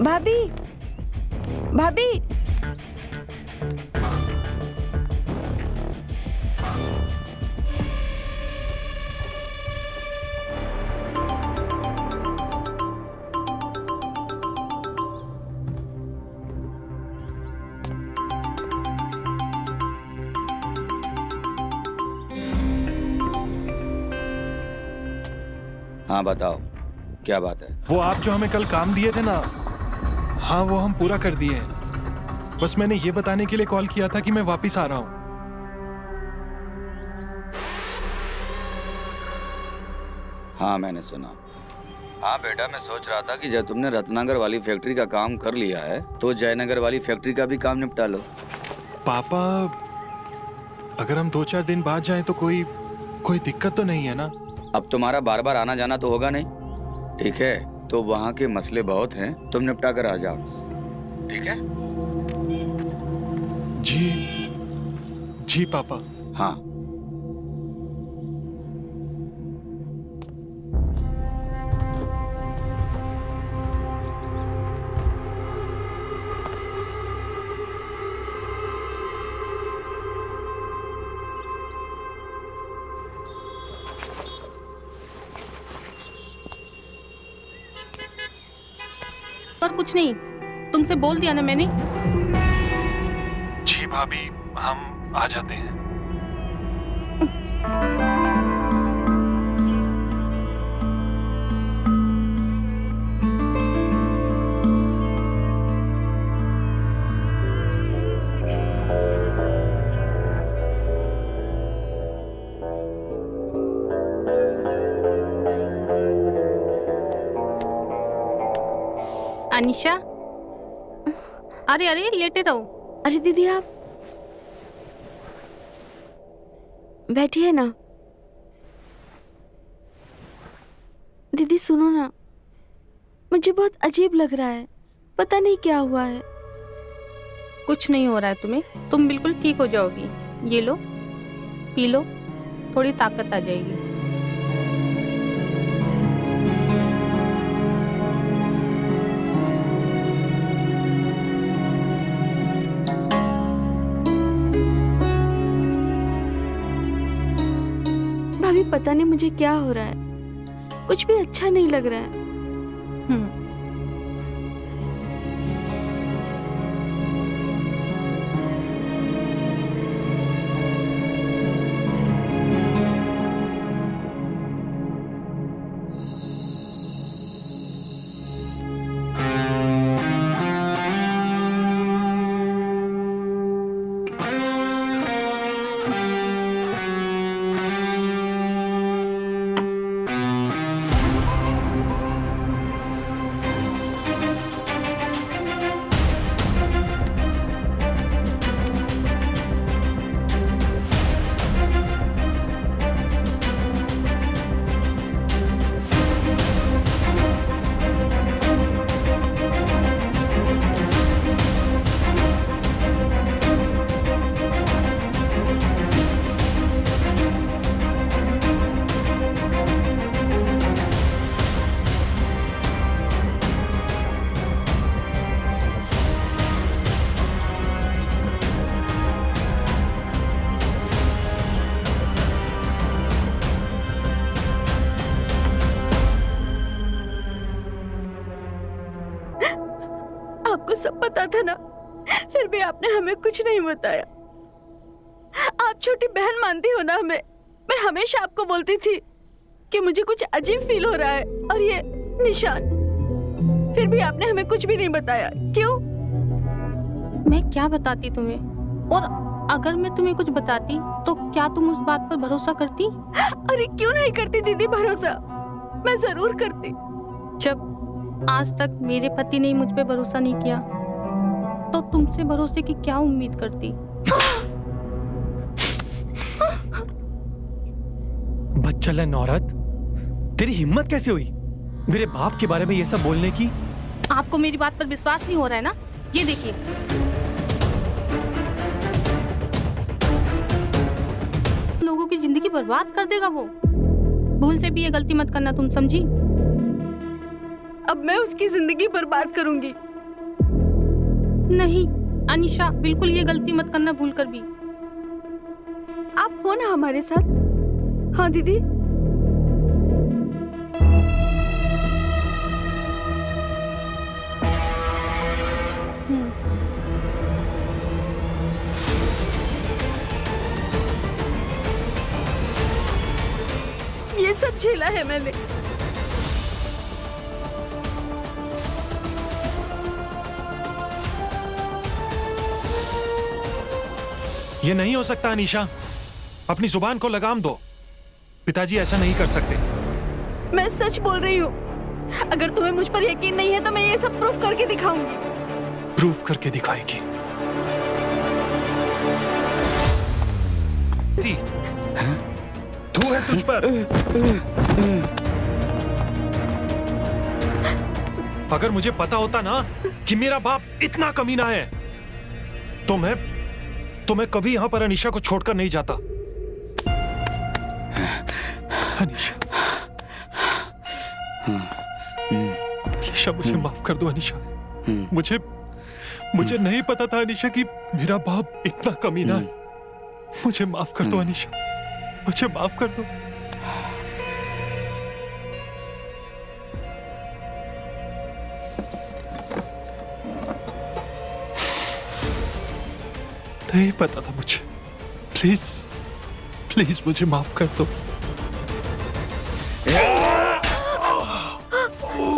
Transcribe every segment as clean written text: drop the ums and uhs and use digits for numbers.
भाभी, भाभी, हाँ बताओ, क्या बात है? वो आप जो हमें कल काम दिए थे ना, हाँ वो हम पूरा कर दिए हैं। बस मैंने ये बताने के लिए कॉल किया था कि मैं वापस आ रहा हूँ। हाँ मैंने सुना। हाँ बेटा, मैं सोच रहा था कि जब तुमने रत्नागर वाली फैक्ट्री का काम कर लिया है तो जयनगर वाली फैक्ट्री का भी काम निपटा लो। पापा, अगर हम 2-4 दिन बाद जाएं तो कोई दिक्कत तो नहीं है ना? अब तुम्हारा बार बार आना जाना तो होगा नहीं, ठीक है? तो वहाँ के मसले बहुत हैं, तुम निपटा कर आ जाओ, ठीक है? जी पापा। हाँ। और कुछ नहीं, तुमसे बोल दिया ना मैंने। जी भाभी, हम आ जाते हैं। अनिशा, अरे अरे लेटे रहो। अरे दीदी आप बैठिए ना। दीदी सुनो ना, मुझे बहुत अजीब लग रहा है, पता नहीं क्या हुआ है। कुछ नहीं हो रहा है तुम्हें, तुम बिल्कुल ठीक हो जाओगी। ये लो, पी लो, थोड़ी ताकत आ जाएगी। भाभी पता नहीं मुझे क्या हो रहा है, कुछ भी अच्छा नहीं लग रहा है। आपको सब पता था ना, फिर भी आपने हमें कुछ नहीं बताया। आप छोटी बहन मानती हो ना हमें। मैं हमेशा आपको बोलती थी कि मुझे कुछ अजीब फील हो रहा है, और ये निशान, फिर भी आपने हमें कुछ भी नहीं बताया। क्यों? मैं क्या बताती तुम्हें, और अगर मैं तुम्हें कुछ बताती तो क्या तुम उस बात पर भरोसा करती? अरे क्यों नहीं करती दीदी भरोसा, मैं जरूर करती। जब आज तक मेरे पति ने मुझ पे भरोसा नहीं किया तो तुमसे भरोसे की क्या उम्मीद करती? बच्चलन औरत, तेरी हिम्मत कैसे हुई मेरे बाप के बारे में ये सब बोलने की? आपको मेरी बात पर विश्वास नहीं हो रहा है ना? ये देखिए, लोगों की जिंदगी बर्बाद कर देगा वो। भूल से भी ये गलती मत करना, तुम समझी? अब मैं उसकी जिंदगी बर्बाद करूंगी। नहीं अनीशा, बिल्कुल ये गलती मत करना भूल कर भी। आप हो ना हमारे साथ? हाँ दीदी। ये सब झेला है मैंने। ये नहीं हो सकता अनीशा, अपनी जुबान को लगाम दो। पिताजी ऐसा नहीं कर सकते। मैं सच बोल रही हूँ। अगर तुम्हें मुझ पर यकीन नहीं है तो मैं ये सब प्रूफ करके दिखाऊंगी। प्रूफ करके दिखाएगी? तू है तुझ पर। अगर मुझे पता होता ना कि मेरा बाप इतना कमीना है तो मैं कभी यहां पर अनीशा को छोड़कर नहीं जाता। अनीशा, अनीशा मुझे माफ कर दो अनीशा। मुझे नहीं पता था अनीशा कि मेरा बाप इतना कमीना है। मुझे माफ कर दो अनीशा, मुझे माफ कर दो। नहीं पता था मुझे। प्लीज प्लीज मुझे माफ कर दो।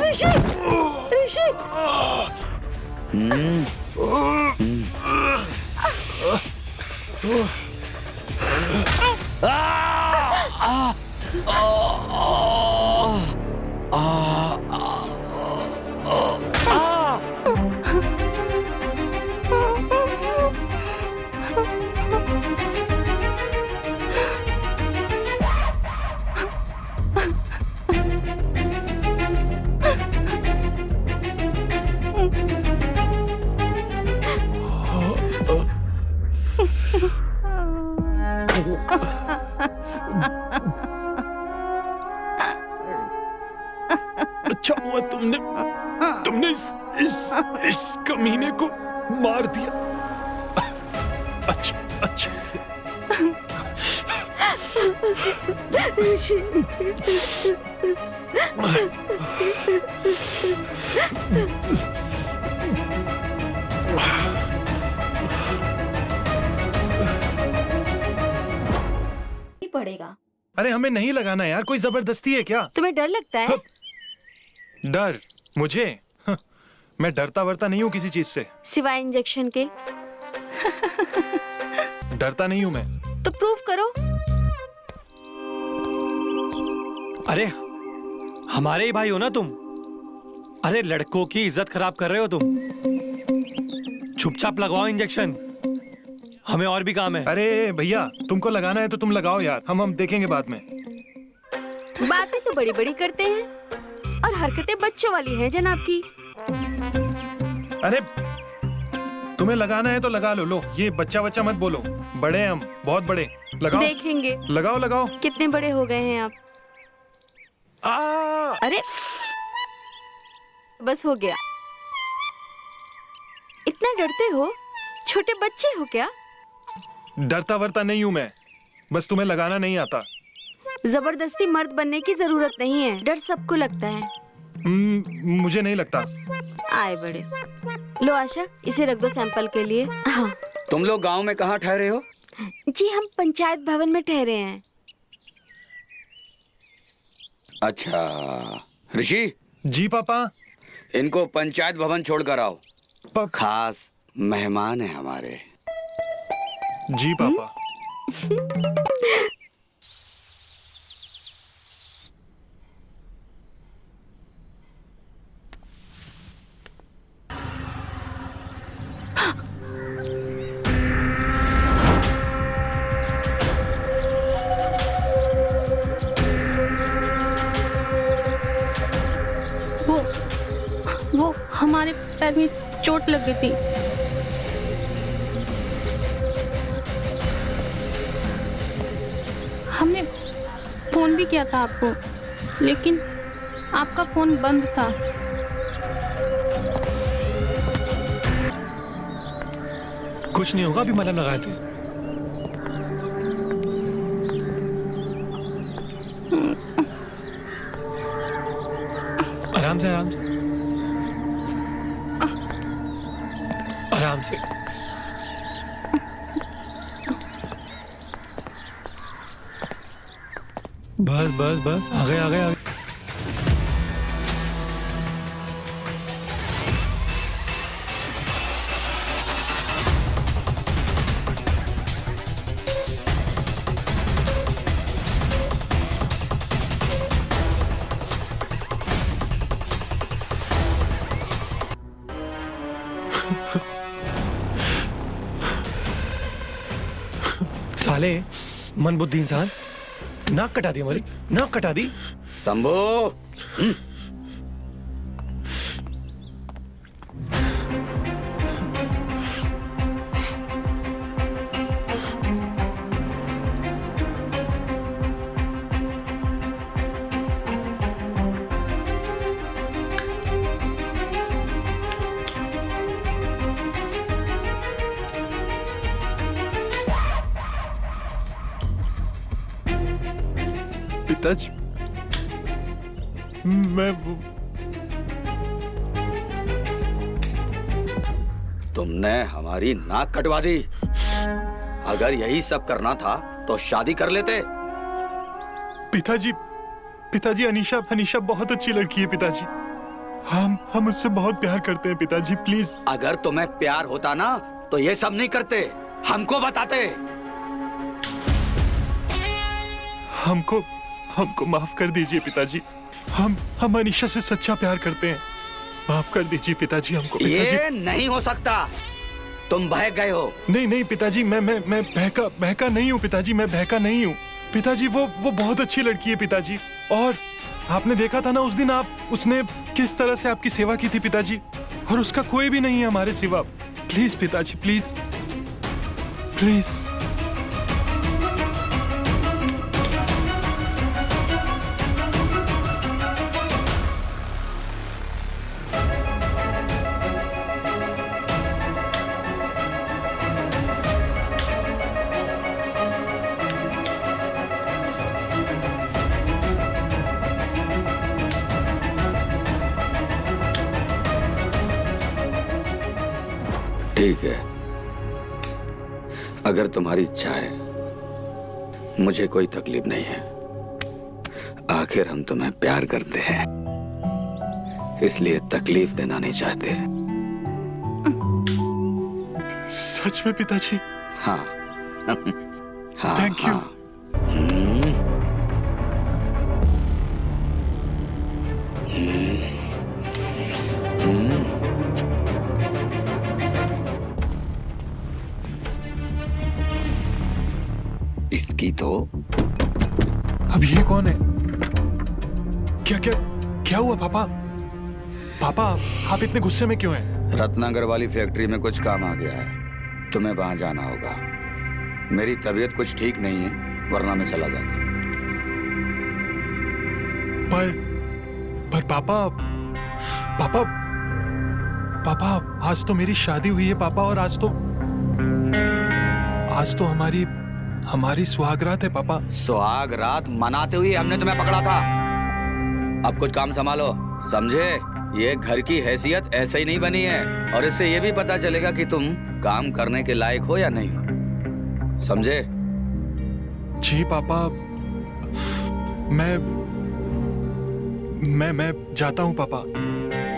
ऋषि, ऋषि। अच्छा हुआ तुमने इस कमीने को मार दिया। अच्छा अच्छा। ऋषि, पड़ेगा। अरे हमें नहीं लगाना यार, कोई जबरदस्ती है क्या? तुम्हें डर लगता है? डर? मुझे? मैं डरता वरता नहीं हूँ किसी चीज से। सिवाय इंजेक्शन के। डरता नहीं हूँ मैं। तो प्रूफ करो। अरे हमारे ही भाई हो ना तुम। अरे लड़कों की इज्जत खराब कर रहे हो तुम। चुपचाप लगवाओ इंजेक्शन, हमें और भी काम है। अरे भैया, तुमको लगाना है तो तुम लगाओ यार, हम देखेंगे बाद में। बातें तो बड़ी बड़ी करते हैं और हरकतें बच्चों वाली हैं जनाब की। अरे तुम्हें लगाना है तो लगा लो। लो ये बच्चा बच्चा मत बोलो, बड़े हैं हम, बहुत बड़े। लगाओ। देखेंगे। लगाओ लगाओ। कितने बड़े हो गए हैं आप? अरे बस हो गया। इतना डरते हो? छोटे बच्चे हो क्या? डरता वरता नहीं हूँ मैं, बस तुम्हें लगाना नहीं आता। जबरदस्ती मर्द बनने की जरूरत नहीं है, डर सबको लगता है। मुझे नहीं लगता। आए बड़े। लो आशा, इसे रख दो सैंपल के लिए। हाँ। तुम लोग गांव में कहाँ ठहरे हो? जी हम पंचायत भवन में ठहरे हैं। अच्छा ऋषि। जी पापा। इनको पंचायत भवन छोड़कर आओ, पापा। खास मेहमान है हमारे। जी पापा। वो हमारे पैर में चोट लग गई थी। हमने फ़ोन भी किया था आपको, लेकिन आपका फ़ोन बंद था। कुछ नहीं होगा, अभी मलहम लगाए थे। आराम से, आराम से, आराम से। बस बस बस, आ गए आ गए आ गए। साले मन बुद्धि इंसान, नाक कटा दी हमारी, नाक कटा दी। शंभू। पिताजी, मैं वो तुमने हमारी नाक कटवा दी। अगर यही सब करना था तो शादी कर लेते। पिताजी, पिताजी, अनीशा अनीशा बहुत अच्छी लड़की है पिताजी। हम उससे बहुत प्यार करते हैं पिताजी, प्लीज। अगर तुम्हें प्यार होता ना तो ये सब नहीं करते, हमको बताते। हमको माफ कर दीजिए पिताजी। हम अनीशा से सच्चा प्यार करते हैं। माफ कर दीजिए पिताजी हमको। पिताजी, ये नहीं हो सकता, तुम बहक गए हो। नहीं पिताजी, मैं बहका नहीं हूँ पिताजी, मैं बहका नहीं हूँ पिताजी। वो बहुत अच्छी लड़की है पिताजी। और आपने देखा था ना उस दिन, उसने किस तरह से आपकी सेवा की थी पिताजी, और उसका कोई भी नहीं है हमारे सिवा। प्लीज पिताजी, प्लीज प्लीज। ठीक है, अगर तुम्हारी इच्छा है, मुझे कोई तकलीफ नहीं है। आखिर हम तुम्हें प्यार करते हैं, इसलिए तकलीफ देना नहीं चाहते। सच में पिताजी? हाँ। हाँ, थैंक यू। हाँ। इसकी तो अब ये कौन है? क्या क्या क्या हुआ पापा? पापा, आप इतने गुस्से में क्यों हैं? रत्नागर वाली फैक्ट्री में कुछ काम आ गया है, तुम्हें वहां जाना होगा। मेरी तबीयत कुछ ठीक नहीं है, वरना मैं चला जाता। पर पापा, पापा, पापा, आज तो मेरी शादी हुई है पापा, और आज तो हमारी सुहागरात है पापा। सुहागरात मनाते हुए हमने तुम्हें पकड़ा था। अब कुछ काम संभालो, समझे? ये घर की हैसियत ऐसे ही नहीं बनी है, और इससे ये भी पता चलेगा कि तुम काम करने के लायक हो या नहीं हो, समझे? जी पापा, मैं जाता हूँ पापा।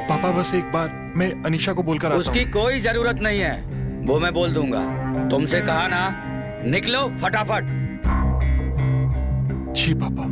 पापा, बस एक बार मैं अनीशा को बोलकर आता हूँ। उसकी कोई जरूरत नहीं है, वो मैं बोल दूंगा। तुमसे कहा ना, निकलो फटाफट। जी पापा।